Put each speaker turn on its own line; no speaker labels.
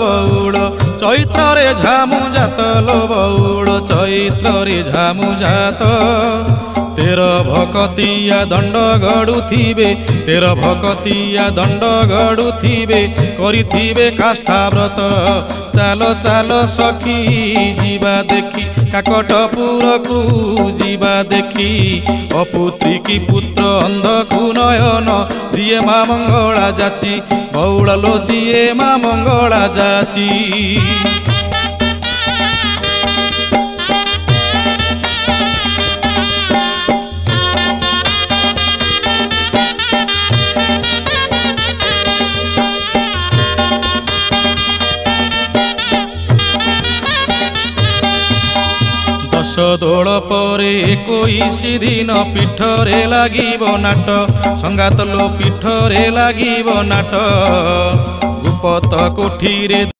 बौड़ चैत्र रे झामु जात लो बौड़ चैत्र रे झामु जात तेर भकतिया दंड गड़ुथिबे तेर भकतिया दंड गड़ुथिबे करिथिबे काष्ठा व्रत चालो चालो सखी जीवा देखी काकटपुर को जीवा देखी अपुत्री की पुत्र अंधकु नयन दिए माँ मंगला जाची बौड़लो दिए माँ मंगला जाची। दश दोल पर 21 दिन पीठरे लागिब नाट संगात लो पीठरे लागिब नाट गुपत कोठी रे